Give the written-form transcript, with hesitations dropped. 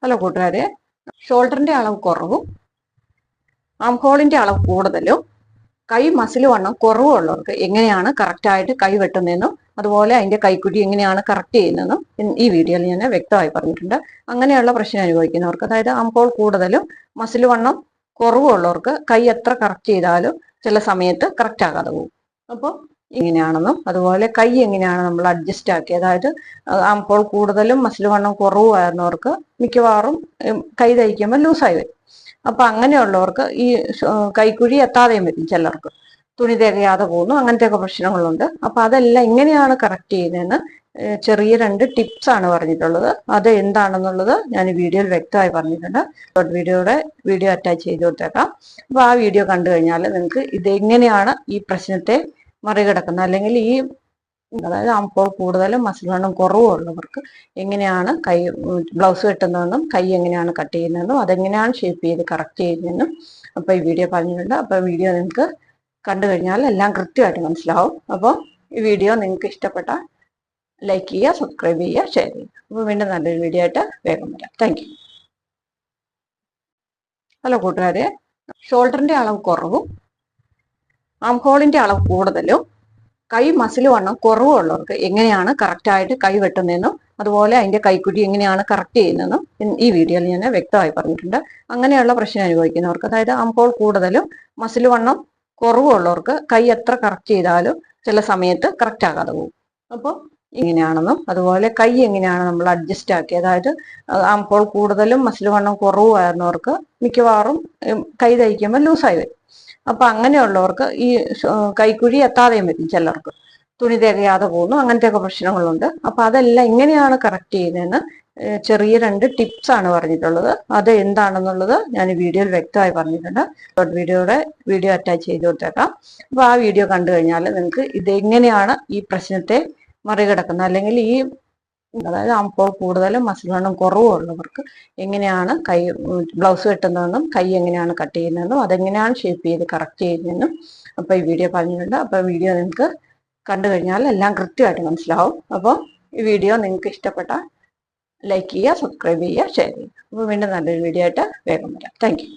Hello കൂട്ടുകാരെ, ഷോൾഡറിന്റെ അളവ് കുറവും ആം ഹോളിന്റെ അളവ് കൂടുതലും കൈ മസിൽ വണ്ണം കുറവുള്ളവർക്ക് എങ്ങനെയാണ് കറക്റ്റായിട്ട് കൈ വെട്ടുന്നതെന്നും അതുപോലെ അതിന്റെ കൈക്കുഴി എങ്ങനെയാണ് കറക്റ്റ് ചെയ്യുന്നതെന്നും ഈ വീഡിയോയിൽ ഞാൻ വ്യക്തമായി പറഞ്ഞിട്ടുണ്ട്. അങ്ങനെയുള്ള പ്രശ്നം അനുഭവിക്കുന്നവർക്ക്, അതായത് ആം ഹോൾ കൂടുതലും മസിൽ വണ്ണം കുറവുള്ളവർക്ക് കൈ എത്ര കറക്റ്റ് ചെയ്താലും ചില സമയത്ത് കറക്റ്റ് ആകാതെ പോകും. അപ്പോൾ ഇങ്ങനെയാണെന്നും അതുപോലെ കൈ എങ്ങനെയാണ് നമ്മൾ അഡ്ജസ്റ്റ് ആക്കി, അതായത് ആം ഹോൾ കൂടുതലും മസിൽ വണ്ണം കുറവായിരുന്നവർക്ക് മിക്കവാറും കൈ തയ്ക്കുമ്പോൾ ലൂസായി വരും. അപ്പൊ അങ്ങനെയുള്ളവർക്ക് ഈ കൈക്കുഴി എത്താതെയും വരും, ചിലർക്ക് തുണി തികയാതെ പോകുന്നു, അങ്ങനത്തെയൊക്കെ പ്രശ്നങ്ങളുണ്ട്. അപ്പൊ അതെല്ലാം എങ്ങനെയാണ് കറക്റ്റ് ചെയ്യുന്നതെന്ന് ചെറിയ 2 ടിപ്സ് ആണ് പറഞ്ഞിട്ടുള്ളത്. അത് എന്താണെന്നുള്ളത് ഞാൻ വീഡിയോയിൽ വ്യക്തമായി പറഞ്ഞിട്ടുണ്ട്. വീഡിയോ അറ്റാച്ച് ചെയ്ത് കൊടുത്തേക്കാം. അപ്പൊ ആ വീഡിയോ കണ്ടു കഴിഞ്ഞാൽ നിങ്ങൾക്ക് ഇതെങ്ങനെയാണ് ഈ പ്രശ്നത്തെ മറികടക്കുന്നത്, അല്ലെങ്കിൽ ഈ അതായത് ആംഹോൾ കൂടുതലും മസിൽ വണ്ണം കുറവുള്ളവർക്ക് എങ്ങനെയാണ് കൈ ബ്ലൗസ് വെട്ടുന്നതെന്നും കൈ എങ്ങനെയാണ് കട്ട് ചെയ്യുന്നതെന്നും അതെങ്ങനെയാണ് ഷേപ്പ് ചെയ്ത് കറക്റ്റ് ചെയ്യുന്നതെന്നും അപ്പോൾ ഈ വീഡിയോ പറഞ്ഞിട്ടുണ്ട്. അപ്പോൾ വീഡിയോ നിങ്ങൾക്ക് കണ്ടു കഴിഞ്ഞാൽ എല്ലാം കൃത്യമായിട്ട് മനസ്സിലാവും. അപ്പോൾ ഈ വീഡിയോ നിങ്ങൾക്ക് ഇഷ്ടപ്പെട്ടാൽ ലൈക്ക് ചെയ്യുക, സബ്സ്ക്രൈബ് ചെയ്യുക, ഷെയർ ചെയ്യുക. അപ്പോൾ വീണ്ടും നല്ലൊരു വീഡിയോ ആയിട്ട് വേഗം വരാം. Thank you. ഹലോ കൂട്ടുകാരെ, ഷോൾഡറിന്റെ അളവ് കുറവും ആം ഹോളിന്റെ അളവ് കൂടുതലും കൈ മസിൽ വണ്ണം കുറവുള്ളവർക്ക് എങ്ങനെയാണ് കറക്റ്റായിട്ട് കൈ വെട്ടുന്നതെന്നും അതുപോലെ അതിന്റെ കൈക്കുഴി എങ്ങനെയാണ് കറക്റ്റ് ചെയ്യുന്നതെന്നും ഈ വീഡിയോയിൽ ഞാൻ വ്യക്തമായി പറഞ്ഞിട്ടുണ്ട്. അങ്ങനെയുള്ള പ്രശ്നം അനുഭവിക്കുന്നവർക്ക്, അതായത് ആം ഹോൾ കൂടുതലും മസിൽ വണ്ണം കുറവുള്ളവർക്ക് കൈ എത്ര കറക്റ്റ് ചെയ്താലും ചില സമയത്ത് കറക്റ്റ് ആകാതെ പോകും. അപ്പോൾ ഇങ്ങനെയാണെന്നും അതുപോലെ കൈ എങ്ങനെയാണ് നമ്മൾ അഡ്ജസ്റ്റ് ആക്കി, അതായത് ആം ഹോൾ കൂടുതലും മസിൽ വണ്ണം കുറവായിരുന്നവർക്ക് മിക്കവാറും കൈ തയ്ക്കുമ്പോൾ ലൂസായി വരും. അപ്പൊ അങ്ങനെയുള്ളവർക്ക് ഈ കൈക്കുഴി എത്താതെയും വരും, ചിലർക്ക് തുണി തികയാതെ പോകുന്നു, അങ്ങനത്തെയൊക്കെ പ്രശ്നങ്ങളുണ്ട്. അപ്പൊ അതെല്ലാം എങ്ങനെയാണ് കറക്റ്റ് ചെയ്യുന്നതെന്ന് ചെറിയ 2 ടിപ്സ് ആണ് പറഞ്ഞിട്ടുള്ളത്. അത് എന്താണെന്നുള്ളത് ഞാൻ വീഡിയോയിൽ വ്യക്തമായി പറഞ്ഞിട്ടുണ്ട്. വീഡിയോ അറ്റാച്ച് ചെയ്ത് കൊടുത്തേക്കാം. അപ്പൊ ആ വീഡിയോ കണ്ടു കഴിഞ്ഞാൽ നിങ്ങൾക്ക് ഇതെങ്ങനെയാണ് ഈ പ്രശ്നത്തെ മറികടക്കുന്നത്, അല്ലെങ്കിൽ ഈ അതായത് ആംഹോൾ കൂടുതലും മസിൽ വണ്ണം കുറവുള്ളവർക്ക് എങ്ങനെയാണ് കൈ ബ്ലൗസ് വെട്ടുന്നതെന്നും കൈ എങ്ങനെയാണ് കട്ട് ചെയ്യുന്നതെന്നും അതെങ്ങനെയാണ് ഷേപ്പ് ചെയ്ത് കറക്റ്റ് ചെയ്യുന്നതെന്നും അപ്പോൾ ഈ വീഡിയോ പറഞ്ഞിട്ടുണ്ട്. അപ്പോൾ വീഡിയോ നിങ്ങൾക്ക് കണ്ടു കഴിഞ്ഞാൽ എല്ലാം കൃത്യമായിട്ട് മനസ്സിലാവും. അപ്പോൾ ഈ വീഡിയോ നിങ്ങൾക്ക് ഇഷ്ടപ്പെട്ടാൽ ലൈക്ക് ചെയ്യുക, സബ്സ്ക്രൈബ് ചെയ്യുക, ഷെയർ ചെയ്യുക. അപ്പോൾ വീണ്ടും നല്ലൊരു വീഡിയോ ആയിട്ട് വേഗം വരാം. Thank you.